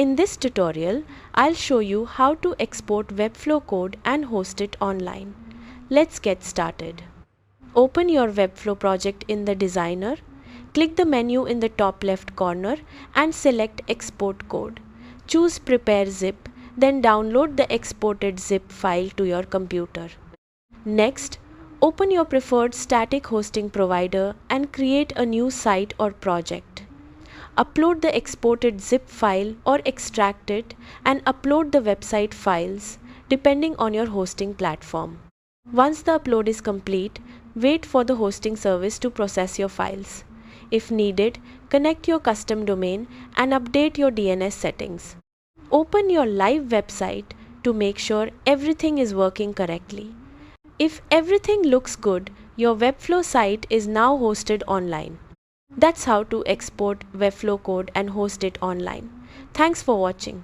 In this tutorial, I'll show you how to export Webflow code and host it online. Let's get started. Open your Webflow project in the designer. Click the menu in the top left corner and select Export Code. Choose Prepare Zip, then download the exported zip file to your computer. Next, open your preferred static hosting provider and create a new site or project. Upload the exported zip file or extract it and upload the website files depending on your hosting platform. Once the upload is complete, wait for the hosting service to process your files. If needed, connect your custom domain and update your DNS settings. Open your live website to make sure everything is working correctly. If everything looks good, your Webflow site is now hosted online. That's how to export Webflow code and host it online. Thanks for watching.